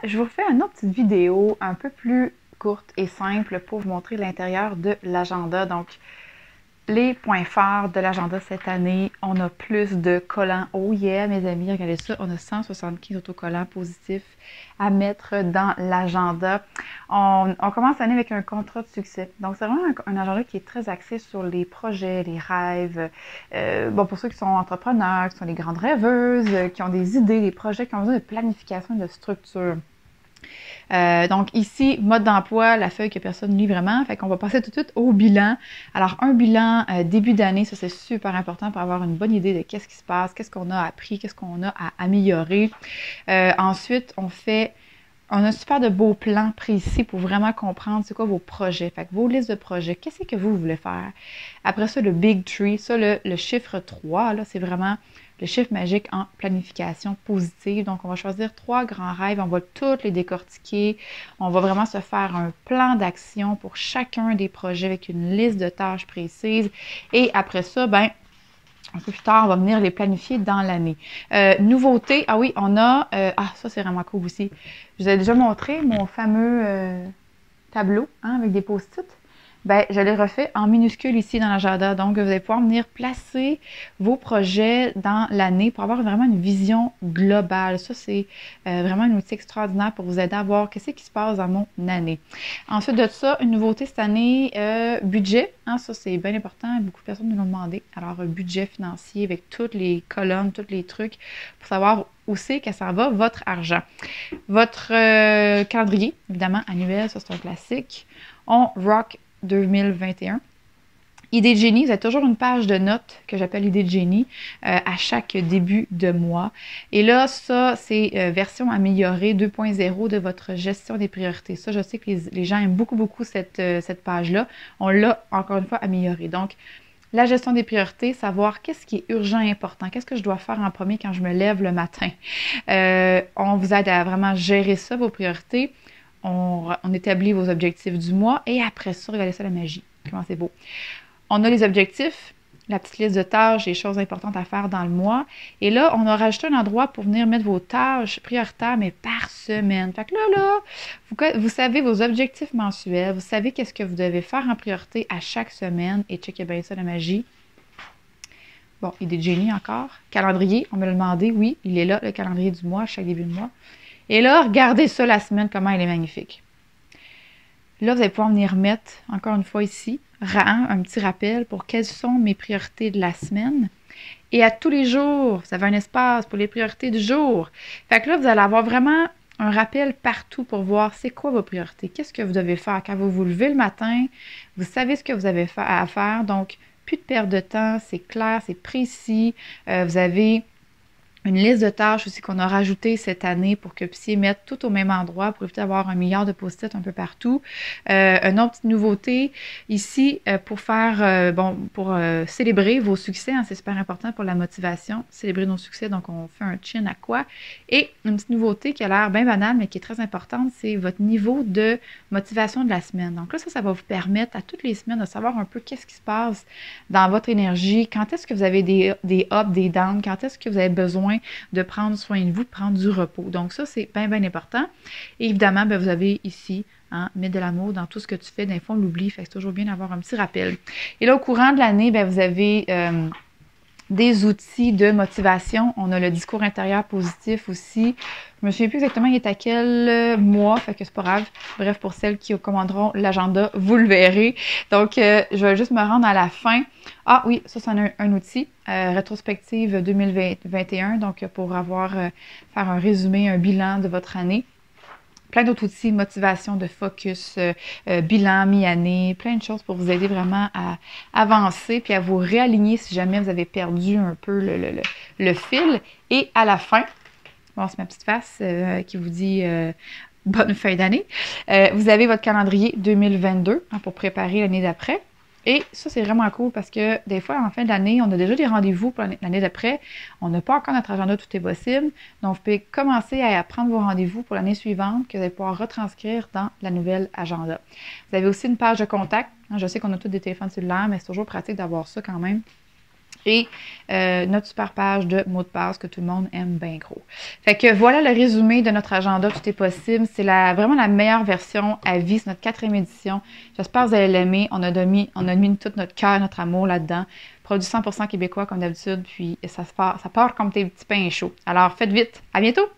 je vous refais une autre petite vidéo un peu plus courte et simple pour vous montrer l'intérieur de l'agenda. Donc, les points forts de l'agenda cette année, on a plus de collants. Oh yeah, mes amis, regardez ça, on a 175 autocollants positifs à mettre dans l'agenda. On commence l'année avec un contrat de succès. Donc, c'est vraiment un agenda qui est très axé sur les projets, les rêves. Bon, pour ceux qui sont entrepreneurs, qui sont des grandes rêveuses, qui ont des idées, des projets, qui ont besoin de planification et de structure. Donc ici, mode d'emploi, la feuille que personne ne lit vraiment. Fait qu'on va passer tout de suite au bilan. Alors, un bilan début d'année, ça c'est super important pour avoir une bonne idée de qu'est-ce qui se passe, qu'est-ce qu'on a appris, qu'est-ce qu'on a à améliorer. Ensuite, on a un super de beaux plans précis pour vraiment comprendre c'est quoi vos projets. Fait que vos listes de projets, qu'est-ce que vous voulez faire? Après ça, le Big Tree, ça, le chiffre 3, là, c'est vraiment le chiffre magique en planification positive. Donc, on va choisir 3 grands rêves, on va tous les décortiquer. On va vraiment se faire un plan d'action pour chacun des projets avec une liste de tâches précises. Et après ça, ben, un peu plus tard, on va venir les planifier dans l'année. Nouveauté, ah oui, on a, ça c'est vraiment cool aussi. Je vous ai déjà montré mon fameux tableau avec des post-it. Ben, je l'ai refait en minuscule ici dans l'agenda. Donc, vous allez pouvoir venir placer vos projets dans l'année pour avoir vraiment une vision globale. Ça, c'est vraiment un outil extraordinaire pour vous aider à voir qu'est-ce qui se passe dans mon année. Ensuite de ça, une nouveauté cette année, budget. Ça, c'est bien important. Beaucoup de personnes nous l'ont demandé. Alors, un budget financier avec toutes les colonnes, tous les trucs pour savoir où c'est que ça va votre argent. Votre calendrier, évidemment, annuel, ça c'est un classique. On rock 2021. Idée de génie, vous avez toujours une page de notes que j'appelle idée de génie à chaque début de mois. Et là, ça, c'est version améliorée 2.0 de votre gestion des priorités. Ça, je sais que les gens aiment beaucoup, beaucoup cette page-là. On l'a, encore une fois, améliorée. Donc, la gestion des priorités, savoir qu'est-ce qui est urgent et important, qu'est-ce que je dois faire en premier quand je me lève le matin. On vous aide à vraiment gérer ça, vos priorités. On établit vos objectifs du mois et après ça, regardez ça la magie. Comment c'est beau. On a les objectifs, la petite liste de tâches, les choses importantes à faire dans le mois. Et là, on a rajouté un endroit pour venir mettre vos tâches prioritaires, mais par semaine. Fait que là, vous savez vos objectifs mensuels, vous savez qu'est-ce que vous devez faire en priorité à chaque semaine. Et checkez bien ça, la magie. Bon, idée de génie encore. Calendrier, on me l'a demandé, oui, il est là, le calendrier du mois, à chaque début de mois. Et là, regardez ça la semaine, comment elle est magnifique. Là, vous allez pouvoir venir mettre, encore une fois ici, un petit rappel pour quelles sont mes priorités de la semaine. Et à tous les jours, vous avez un espace pour les priorités du jour. Fait que là, vous allez avoir vraiment un rappel partout pour voir c'est quoi vos priorités. Qu'est-ce que vous devez faire quand vous vous levez le matin. Vous savez ce que vous avez à faire. Donc, plus de perte de temps, c'est clair, c'est précis. Vous avez une liste de tâches aussi qu'on a rajoutée cette année pour que vous puissiez mettre tout au même endroit pour éviter d'avoir 1 milliard de post-it un peu partout. Une autre petite nouveauté ici pour faire, pour célébrer vos succès, c'est super important pour la motivation, célébrer nos succès, donc on fait un chin à quoi. Et une petite nouveauté qui a l'air bien banale, mais qui est très importante, c'est votre niveau de motivation de la semaine. Donc là, ça va vous permettre à toutes les semaines de savoir un peu qu'est-ce qui se passe dans votre énergie, quand est-ce que vous avez des ups, des downs, quand est-ce que vous avez besoin de prendre soin de vous, de prendre du repos. Donc ça, c'est bien, bien important. Et évidemment, vous avez ici, mettre de l'amour dans tout ce que tu fais. Des fois, on l'oublie, fait que c'est toujours bien d'avoir un petit rappel. Et là, au courant de l'année, vous avez des outils de motivation. On a le discours intérieur positif aussi. Je me souviens plus exactement il est à quel mois, fait que c'est pas grave. Bref, pour celles qui commanderont l'agenda, vous le verrez. Donc, je vais juste me rendre à la fin. Ah oui, ça, c'est un outil. Rétrospective 2021, donc pour faire un résumé, un bilan de votre année. Plein d'autres outils, motivation de focus, bilan mi-année, plein de choses pour vous aider vraiment à avancer puis à vous réaligner si jamais vous avez perdu un peu le fil. Et à la fin, bon, c'est ma petite face qui vous dit bonne fin d'année. Vous avez votre calendrier 2022 pour préparer l'année d'après. Et ça, c'est vraiment cool parce que des fois, en fin d'année, on a déjà des rendez-vous pour l'année d'après. On n'a pas encore notre agenda, tout est possible. Donc, vous pouvez commencer à prendre vos rendez-vous pour l'année suivante que vous allez pouvoir retranscrire dans la nouvelle agenda. Vous avez aussi une page de contact. Je sais qu'on a tous des téléphones cellulaires, mais c'est toujours pratique d'avoir ça quand même. et notre super page de mots de passe que tout le monde aime bien gros. Fait que voilà le résumé de notre agenda Tout est possible. C'est vraiment la meilleure version à vie. C'est notre 4e édition. J'espère que vous allez l'aimer. On a mis tout notre cœur, notre amour là-dedans. Produit 100% québécois comme d'habitude. Puis ça part comme tes petits pains chauds. Alors faites vite. À bientôt!